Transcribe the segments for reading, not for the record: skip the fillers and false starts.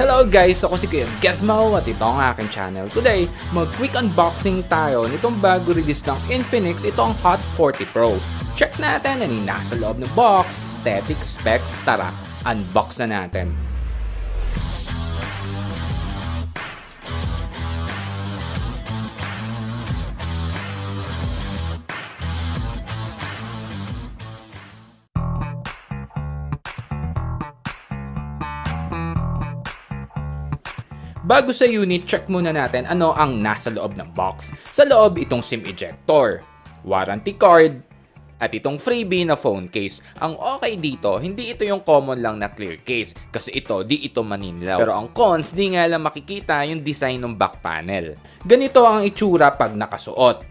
Hello guys! Ako si Kuya Gizmo at ito ang aking channel. Today, mag-quick unboxing tayo nitong bago release ng Infinix. Ito ang Hot 40 Pro. Check natin ano yung nasa loob ng box, aesthetic, specs. Tara, unbox na natin. Bago sa unit, check muna natin ano ang nasa loob ng box. Sa loob, itong SIM ejector, warranty card, at itong freebie na phone case. Ang okay dito, hindi ito yung common lang na clear case kasi ito, di ito maninlaw. Pero ang cons, di nga lang makikita yung design ng back panel. Ganito ang itsura pag nakasuot.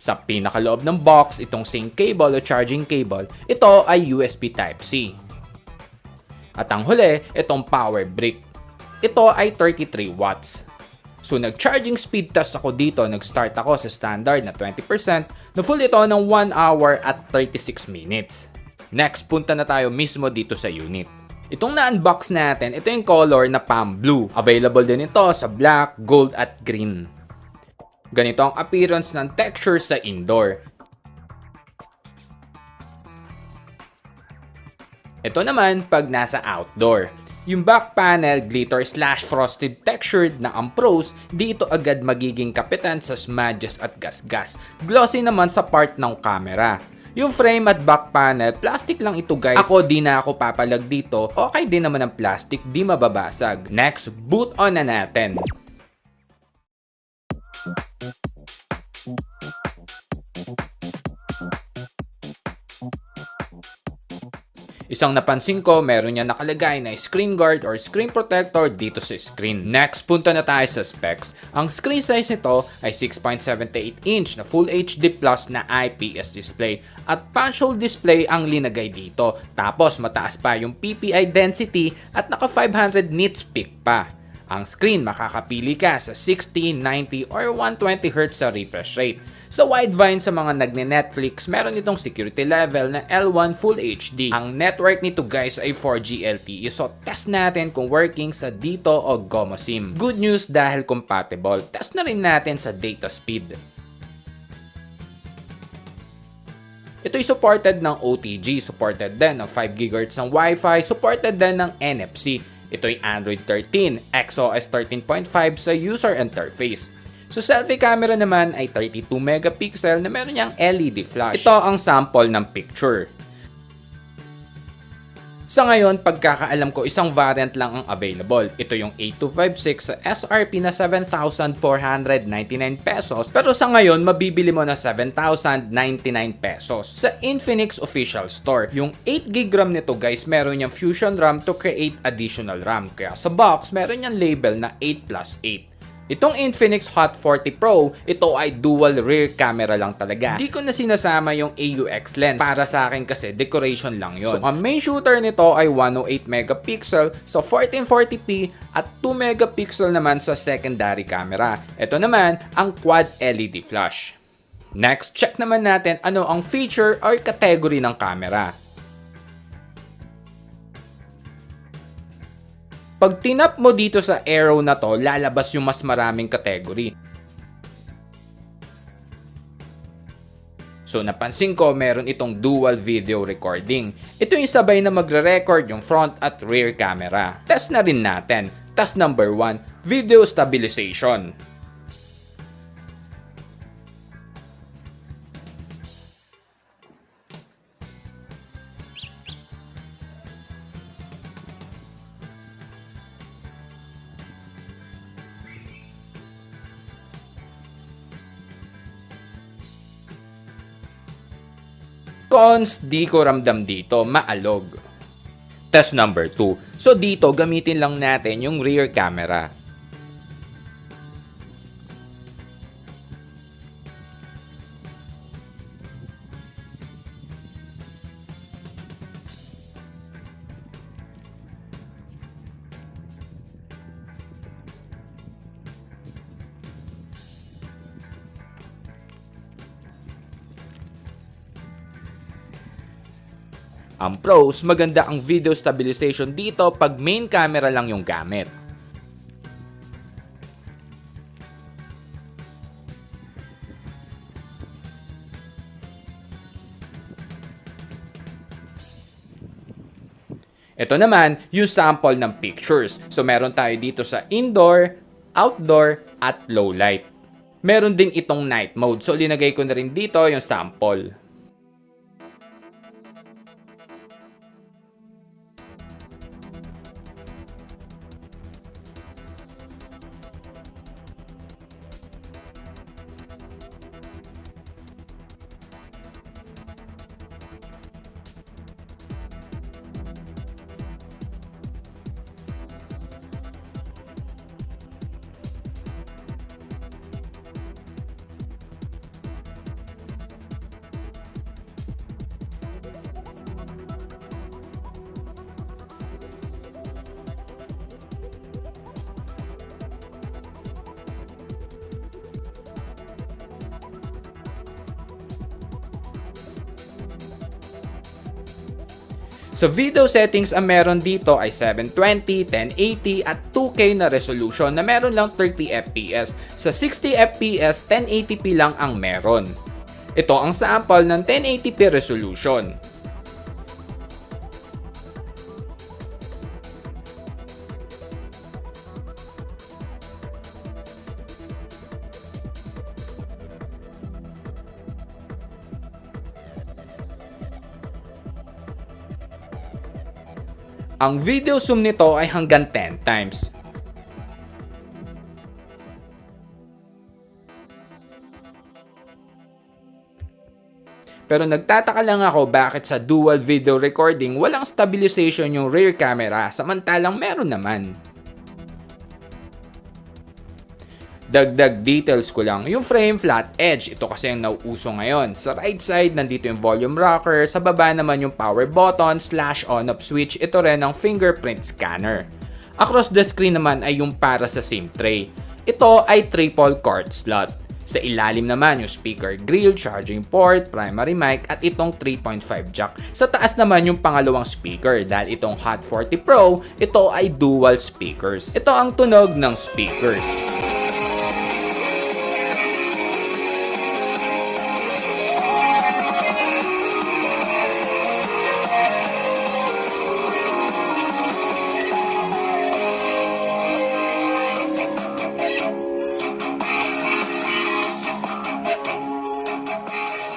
Sa pinakaloob ng box, itong sync cable o charging cable, ito ay USB Type-C. At ang huli, itong power brick. Ito ay 33 watts. So nag-charging speed test ako dito, nag-start ako sa standard na 20%, na full ito ng 1 hour at 36 minutes. Next, punta na tayo mismo dito sa unit. Itong na-unbox natin, ito yung color na Palm Blue. Available din ito sa black, gold at green. Ganito ang appearance ng texture sa indoor. Ito naman pag nasa outdoor. Yung back panel, glitter/frosted textured na ang pros, di ito agad magiging kapitan sa smudges at gas-gas. Glossy naman sa part ng camera. Yung frame at back panel, plastic lang ito guys. Ako di na ako papalag dito. Okay din naman ang plastic, di mababasag. Next, boot on na natin. Isang napansin ko, meron niya nakalagay na screen guard or screen protector dito sa screen. Next, punta na tayo sa specs. Ang screen size nito ay 6.78 inch na Full HD Plus na IPS display at punch hole display ang linagay dito. Tapos mataas pa yung PPI density at naka 500 nits peak pa. Ang screen makakapili ka sa 60, 90 or 120 Hz sa refresh rate. Sa Widevine sa mga nagne-Netflix, meron itong security level na L1 Full HD. Ang network nito guys ay 4G LTE, so test natin kung working sa dito o Gomo SIM. Good news dahil compatible. Test na rin natin sa data speed. Ito'y supported ng OTG, supported din ng 5 GHz ng Wi-Fi, supported din ng NFC. Ito'y Android 13, XOS 13.5 sa user interface. So selfie camera naman ay 32 megapixel na meron niyang LED flash. Ito ang sample ng picture. Sa ngayon, pagkakaalam ko, isang variant lang ang available. Ito yung 8256 sa SRP na 7,499 pesos. Pero sa ngayon, mabibili mo na 7,099 pesos sa Infinix official store. Yung 8GB RAM nito guys, meron niyang Fusion RAM to create additional RAM. Kaya sa box, meron niyang label na 8+8. Itong Infinix Hot 40 Pro, ito ay dual rear camera lang talaga. Di ko na sinasama yung AUX lens. Para sa akin kasi decoration lang yon. So ang main shooter nito ay 108 megapixel sa 1440p at 2 megapixel naman sa secondary camera. Ito naman ang quad LED flash. Next, check naman natin ano ang feature or category ng camera. Pag tinap mo dito sa arrow na to, lalabas yung mas maraming category. So napansin ko meron itong dual video recording. Ito yung sabay na magre-record yung front at rear camera. Test na rin natin. Test number 1, video stabilization. Cons, di ko ramdam dito, maalog. Test number 2. So dito, gamitin lang natin yung rear camera. Ang pros, maganda ang video stabilization dito pag main camera lang yung gamit. Ito naman, yung sample ng pictures. So meron tayo dito sa indoor, outdoor, at low light. Meron din itong night mode. So linagay ko na rin dito yung sample. Sa video settings, ang meron dito ay 720, 1080 at 2K na resolution na meron lang 30 FPS. Sa 60 FPS, 1080p lang ang meron. Ito ang sample ng 1080p resolution. Ang video zoom nito ay hanggang 10 times. Pero nagtataka lang ako bakit sa dual video recording walang stabilization yung rear camera samantalang meron naman. Dagdag details ko lang, yung frame flat edge, ito kasi ang nauuso ngayon. Sa right side, nandito yung volume rocker, sa baba naman yung power button, / on-off switch, ito rin ang fingerprint scanner. Across the screen naman ay yung para sa SIM tray. Ito ay triple card slot. Sa ilalim naman yung speaker grill, charging port, primary mic at itong 3.5 jack. Sa taas naman yung pangalawang speaker dahil itong Hot 40 Pro, ito ay dual speakers. Ito ang tunog ng speakers.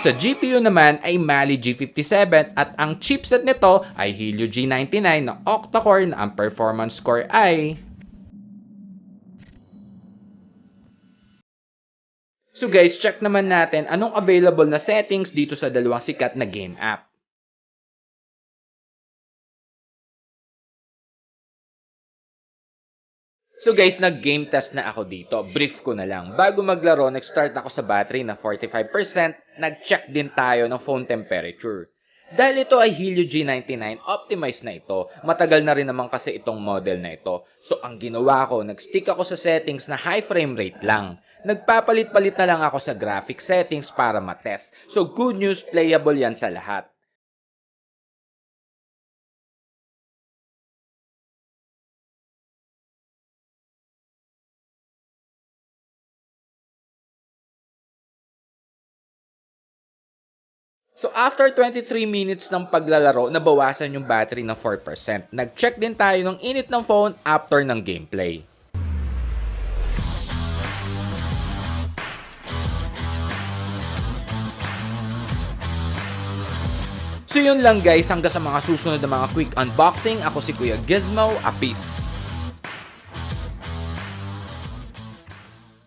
Sa GPU naman ay Mali G57 at ang chipset nito ay Helio G99 na octa-core na ang performance score ay... So guys, check naman natin anong available na settings dito sa dalawang sikat na game app. So guys, nag-game test na ako dito. Brief ko na lang. Bago maglaro, nag-start ako sa battery na 45%. Nag-check din tayo ng phone temperature. Dahil ito ay Helio G99, optimized na ito. Matagal na rin naman kasi itong model na ito. So ang ginawa ko, nag-stick ako sa settings na high frame rate lang. Nagpapalit-palit na lang ako sa graphic settings para matest. So good news, playable yan sa lahat. So after 23 minutes ng paglalaro, nabawasan yung battery ng 4%. Nag-check din tayo ng init ng phone after ng gameplay. So yun lang guys, hanggang sa mga susunod na mga quick unboxing, ako si Kuya Gizmo, a peace!